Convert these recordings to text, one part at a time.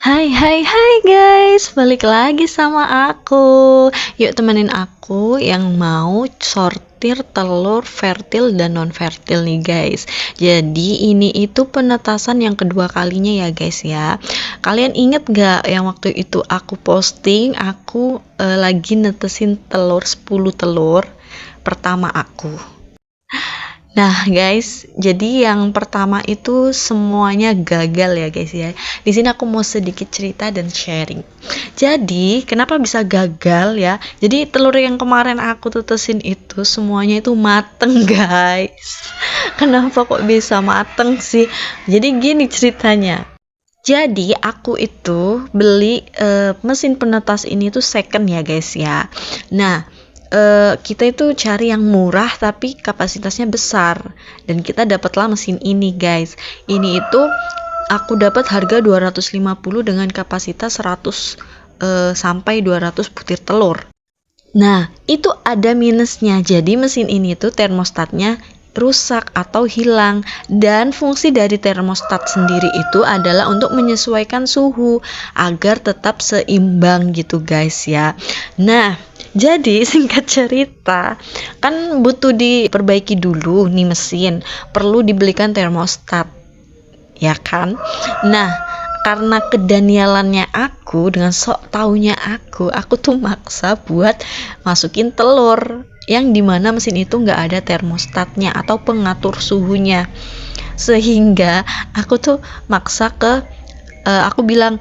Hai hai hai guys, balik lagi sama aku. Yuk temenin aku yang mau sortir telur fertil dan non fertil nih guys. Jadi ini itu penetasan yang kedua kalinya ya guys ya. Kalian inget gak yang waktu itu aku posting aku lagi netesin telur 10 telur pertama aku. Nah, guys, jadi yang pertama itu semuanya gagal ya, guys ya. Di sini aku mau sedikit cerita dan sharing. Jadi, kenapa bisa gagal ya? Jadi, telur yang kemarin aku tetesin itu semuanya itu mateng, guys. Kenapa kok bisa mateng sih? Jadi gini ceritanya. Jadi aku itu beli mesin penetas ini tuh second ya, guys ya. Nah, kita itu cari yang murah tapi kapasitasnya besar dan kita dapatlah mesin ini guys. Ini itu aku dapat harga 250 dengan kapasitas 100 sampai 200 butir telur. Nah, itu ada minusnya. Jadi mesin ini tuh termostatnya rusak atau hilang, dan fungsi dari termostat sendiri itu adalah untuk menyesuaikan suhu agar tetap seimbang gitu guys ya. Nah, jadi singkat cerita kan butuh diperbaiki dulu nih mesin, perlu dibelikan termostat ya kan. Nah, karena kedanialannya aku dengan sok taunya aku tuh maksa buat masukin telur yang dimana mesin itu nggak ada termostatnya atau pengatur suhunya, sehingga aku tuh maksa aku bilang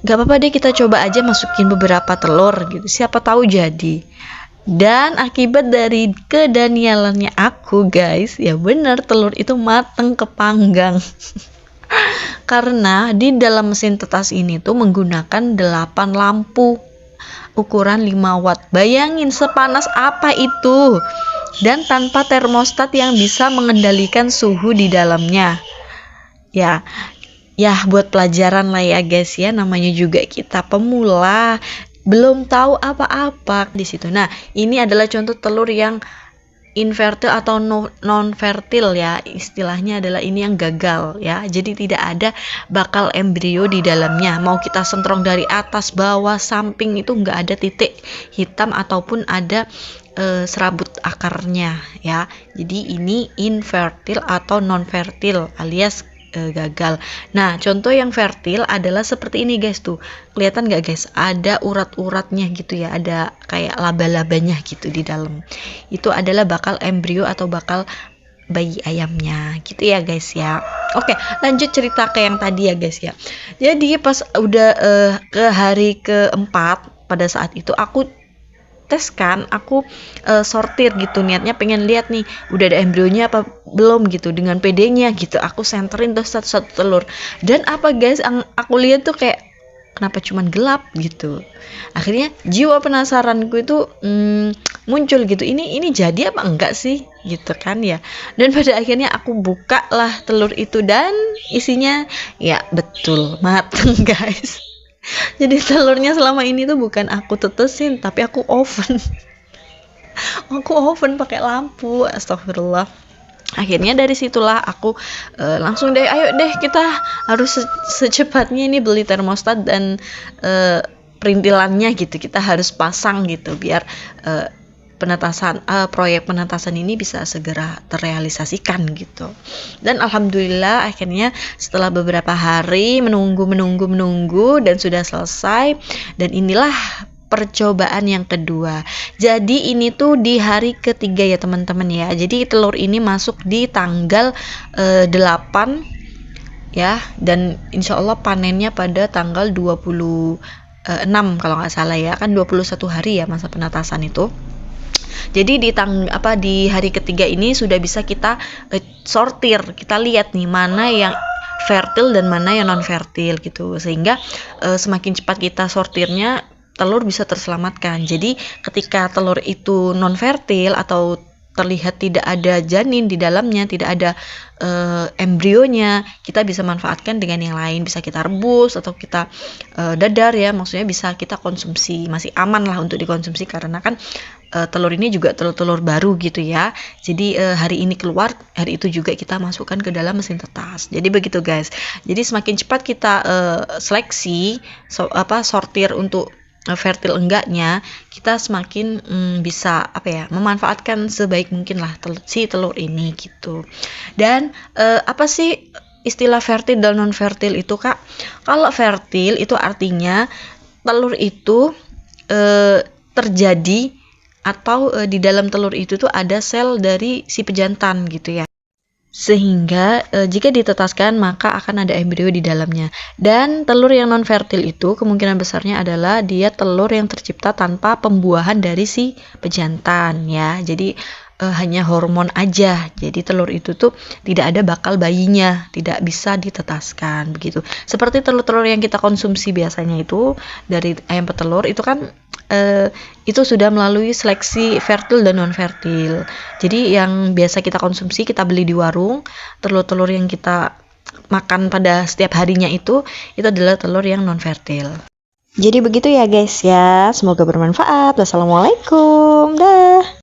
gak apa-apa deh, kita coba aja masukin beberapa telur gitu, siapa tahu jadi. Dan akibat dari kedanialannya aku guys, ya bener telur itu mateng kepanggang. Karena di dalam mesin tetas ini tuh menggunakan 8 lampu ukuran 5 watt. Bayangin sepanas apa itu. Dan tanpa termostat yang bisa mengendalikan suhu di dalamnya. Ya, buat pelajaran lah ya guys ya, namanya juga kita pemula, belum tahu apa-apa di situ. Nah, ini adalah contoh telur yang infertil atau non fertil ya, istilahnya adalah ini yang gagal ya. Jadi tidak ada bakal embrio di dalamnya, mau kita sentrong dari atas bawah samping itu nggak ada titik hitam ataupun ada serabut akarnya ya. Jadi ini infertil atau non fertil alias gagal. Nah, contoh yang fertil adalah seperti ini guys, tuh kelihatan nggak guys, ada urat-uratnya gitu ya, ada kayak laba-labanya gitu di dalam. Itu adalah bakal embrio atau bakal bayi ayamnya gitu ya guys ya. Oke, lanjut cerita ke yang tadi ya guys ya. Jadi pas udah ke hari keempat, pada saat itu aku tes kan, aku sortir gitu, niatnya pengen lihat nih udah ada embrionya apa belum gitu, dengan PD-nya gitu aku senterin tuh satu-satu telur. Dan apa guys, aku lihat tuh kayak kenapa cuman gelap gitu. Akhirnya jiwa penasaranku itu muncul gitu, ini jadi apa enggak sih gitu kan ya. Dan pada akhirnya aku buka lah telur itu dan isinya ya betul mateng guys. Jadi telurnya selama ini tuh bukan aku tetesin tapi aku oven. Aku oven pakai lampu, astagfirullah. Akhirnya dari situlah aku langsung deh, ayo deh kita harus secepatnya ini beli termostat dan perintilannya gitu, kita harus pasang gitu biar proyek penetasan ini bisa segera terrealisasikan gitu. Dan alhamdulillah akhirnya setelah beberapa hari menunggu dan sudah selesai. Dan inilah percobaan yang kedua. Jadi ini tuh di hari ketiga ya teman-teman ya. Jadi telur ini masuk di tanggal 8 ya, dan insya Allah panennya pada tanggal 26 kalau nggak salah ya, kan 21 hari ya masa penetasan itu. Jadi di hari ketiga ini sudah bisa kita sortir, kita lihat nih mana yang fertil dan mana yang non fertil gitu, sehingga semakin cepat kita sortirnya telur bisa terselamatkan. Jadi ketika telur itu non fertil atau terlihat tidak ada janin di dalamnya, tidak ada embrionya, kita bisa manfaatkan dengan yang lain, bisa kita rebus atau kita dadar ya, maksudnya bisa kita konsumsi, masih aman lah untuk dikonsumsi karena kan telur ini juga telur-telur baru gitu ya. Jadi hari ini keluar, hari itu juga kita masukkan ke dalam mesin tetas. Jadi begitu guys. Jadi semakin cepat kita seleksi sortir untuk fertil enggaknya, kita semakin bisa memanfaatkan sebaik mungkin lah si telur ini gitu. Dan apa sih istilah fertil dan non fertil itu Kak? Kalau fertil itu artinya telur itu terjadi atau di dalam telur itu tuh ada sel dari si pejantan gitu ya. Sehingga jika ditetaskan maka akan ada embrio di dalamnya. Dan telur yang non fertil itu kemungkinan besarnya adalah dia telur yang tercipta tanpa pembuahan dari si pejantan ya. Jadi hanya hormon aja. Jadi telur itu tuh tidak ada bakal bayinya, tidak bisa ditetaskan begitu. Seperti telur-telur yang kita konsumsi biasanya itu dari ayam petelur itu kan itu sudah melalui seleksi fertil dan non fertil. Jadi yang biasa kita konsumsi, kita beli di warung, telur-telur yang kita makan pada setiap harinya itu adalah telur yang non fertil. Jadi begitu ya guys ya, semoga bermanfaat. Wassalamualaikum, dah.